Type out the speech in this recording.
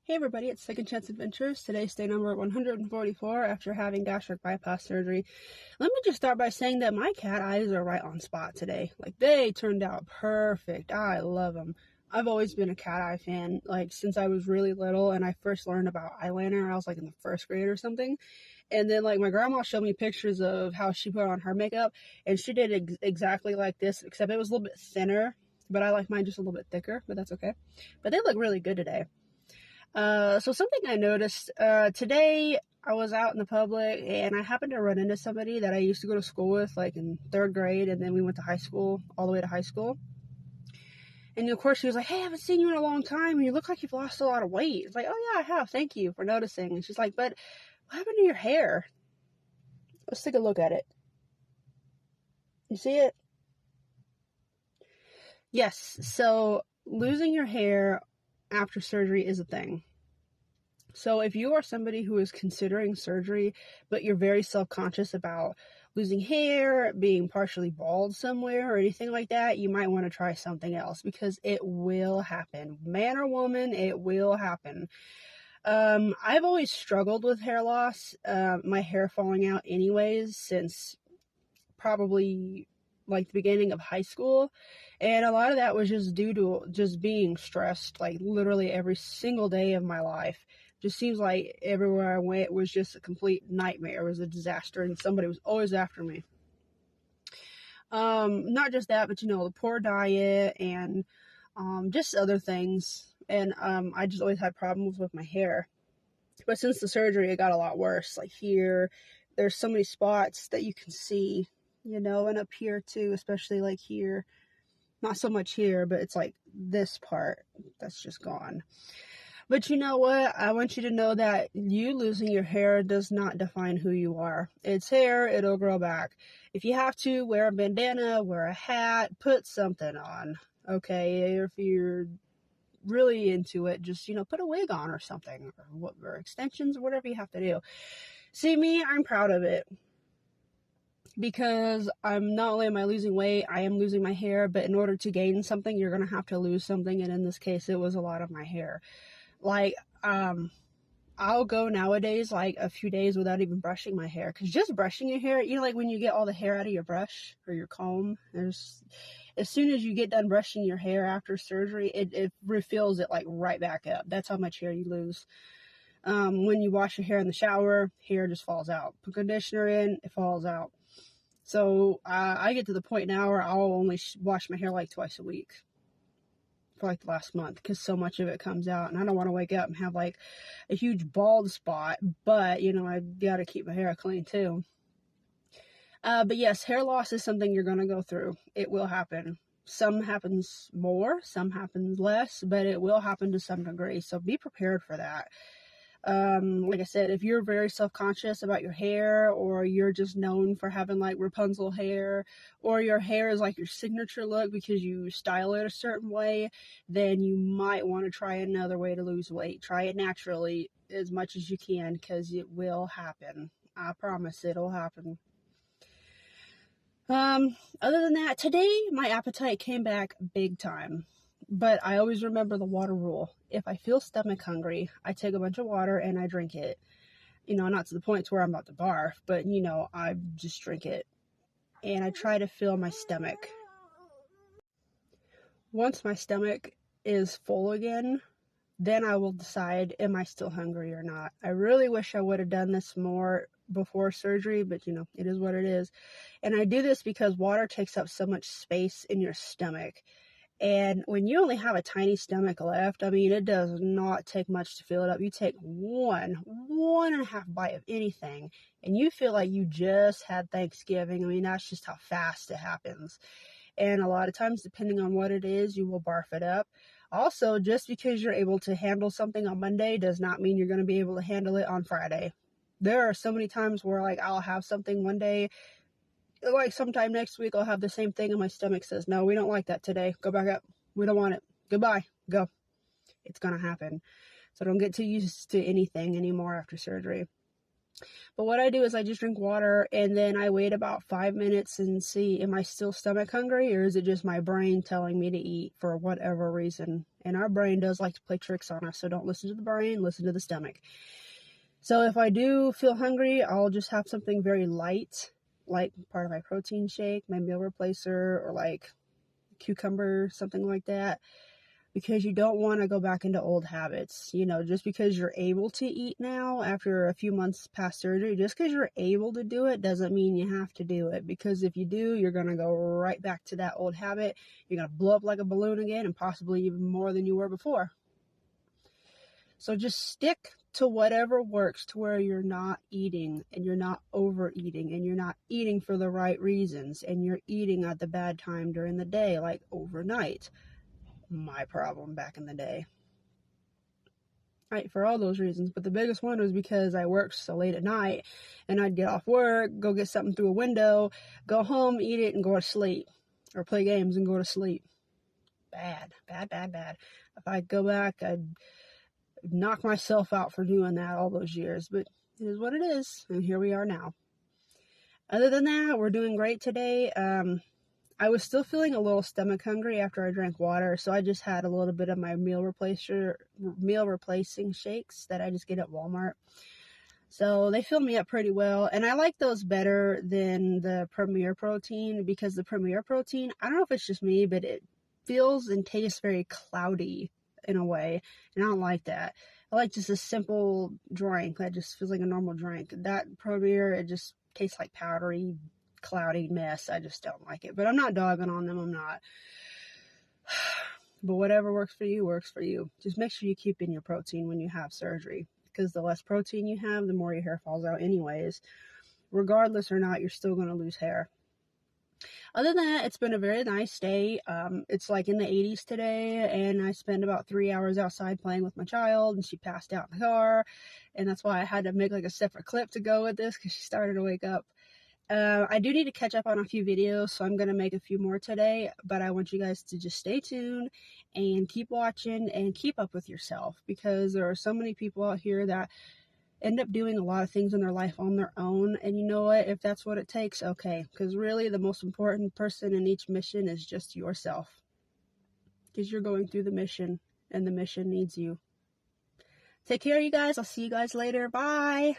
Hey everybody, it's Second Chance Adventures. Today's day number 144 after having gastric bypass surgery. Let me just start by saying that my cat eyes are right on spot today. Like, they turned out perfect. I love them. I've always been a cat eye fan, like, since I was really little and I first learned about eyeliner. I was like in the first grade or something. And then, like, my grandma showed me pictures of how she put on her makeup, and she did exactly like this, except it was a little bit thinner. But I like mine just a little bit thicker, but that's okay. But they look really good today. So something I noticed today, I was out in the public and I happened to run into somebody that I used to go to school with, like in third grade, and then we went to high school, all the way to high school. And of course, she was like, "Hey, I haven't seen you in a long time, and you look like you've lost a lot of weight." It's like, "Oh yeah, I have. Thank you for noticing." And she's like, "But what happened to your hair?" Let's take a look at it. You see it? Yes. So losing your hair after surgery is a thing. So if you are somebody who is considering surgery, but you're very self-conscious about losing hair, being partially bald somewhere, or anything like that, you might want to try something else, because it will happen. Man or woman, it will happen. I've always struggled with hair loss, my hair falling out anyways, since probably like the beginning of high school. And a lot of that was just due to just being stressed, like literally every single day of my life. Just seems like everywhere I went was just a complete nightmare. It was a disaster, and somebody was always after me. Not just that, but the poor diet and just other things. And I just always had problems with my hair. But since the surgery, it got a lot worse. Like here, there's so many spots that you can see, and up here too, especially like here. Not so much here, but it's like this part that's just gone. But you know what? I want you to know that you losing your hair does not define who you are. It's hair, it'll grow back. If you have to, wear a bandana, wear a hat, put something on. Okay, if you're really into it, just put a wig on or something, or extensions, or whatever you have to do. See, me, I'm proud of it, because I'm not only am I losing weight, I am losing my hair. But in order to gain something, you're gonna have to lose something, and in this case, it was a lot of my hair. Like, I'll go nowadays like a few days without even brushing my hair, because just brushing your hair, like when you get all the hair out of your brush or your comb, as soon as you get done brushing your hair after surgery, it refills it like right back up. That's how much hair you lose. When you wash your hair in the shower, hair just falls out. Put conditioner in, it falls out. So I get to the point now where I'll only wash my hair like twice a week for like the last month, because so much of it comes out, and I don't want to wake up and have like a huge bald spot. But I gotta keep my hair clean too. But yes, hair loss is something you're gonna go through. It will happen. Some happens more, some happens less, but it will happen to some degree. So be prepared for that. Like I said, if you're very self-conscious about your hair, or you're just known for having like Rapunzel hair, or your hair is like your signature look because you style it a certain way, then you might want to try another way to lose weight. Try it naturally as much as you can, because it will happen. I promise it'll happen. Other than that, today my appetite came back big time. But I always remember the water rule. If I feel stomach hungry, I take a bunch of water and I drink it. Not to the point to where I'm about to barf, but I just drink it. And I try to fill my stomach. Once my stomach is full again, then I will decide, am I still hungry or not. I really wish I would have done this more before surgery, but it is what it is. And I do this because water takes up so much space in your stomach. And when you only have a tiny stomach left, it does not take much to fill it up. You take one and a half bite of anything, and you feel like you just had Thanksgiving. That's just how fast it happens. And a lot of times, depending on what it is, you will barf it up. Also, just because you're able to handle something on Monday does not mean you're going to be able to handle it on Friday. There are so many times where, like, I'll have something one day, like sometime next week, I'll have the same thing, and my stomach says, "No, we don't like that today. Go back up. We don't want it. Goodbye. Go." It's going to happen. So don't get too used to anything anymore after surgery. But what I do is I just drink water, and then I wait about 5 minutes and see, am I still stomach hungry, or is it just my brain telling me to eat for whatever reason? And our brain does like to play tricks on us. So don't listen to the brain, listen to the stomach. So if I do feel hungry, I'll just have something very light, like part of my protein shake, my meal replacer, or like cucumber, something like that. Because you don't want to go back into old habits. You know, just because you're able to eat now after a few months past surgery, just because you're able to do it doesn't mean you have to do it. Because if you do, you're going to go right back to that old habit. You're going to blow up like a balloon again, and possibly even more than you were before. So just stick to whatever works to where you're not eating and you're not overeating and you're not eating for the right reasons and you're eating at the bad time during the day, like overnight. My problem back in the day. Right, for all those reasons. But the biggest one was because I worked so late at night and I'd get off work, go get something through a window, go home, eat it, and go to sleep. Or play games and go to sleep. Bad. If I go back, I'd knock myself out for doing that all those years. But it is what it is. And here we are now. Other than that, we're doing great today. I was still feeling a little stomach hungry after I drank water, so I just had a little bit of my meal replacing shakes that I just get at Walmart. So they fill me up pretty well, and I like those better than the Premier Protein because the Premier Protein, I don't know if it's just me, but it feels and tastes very cloudy in a way, and I don't like that. I like just a simple drink that just feels like a normal drink. That Premier, it just tastes like powdery, cloudy mess. I just don't like it. But I'm not dogging on them. I'm not. But whatever works for you, works for you. Just make sure you keep in your protein when you have surgery. Because the less protein you have, the more your hair falls out anyways. Regardless or not, you're still going to lose hair. Other than that, it's been a very nice day. It's like in the 80s today, and I spent about 3 hours outside playing with my child, and she passed out in the car. And that's why I had to make like a separate clip to go with this because she started to wake up. I do need to catch up on a few videos, so I'm going to make a few more today, but I want you guys to just stay tuned and keep watching and keep up with yourself because there are so many people out here that end up doing a lot of things in their life on their own, and you know what, if that's what it takes, okay, because really the most important person in each mission is just yourself because you're going through the mission, and the mission needs you. Take care, you guys. I'll see you guys later. Bye.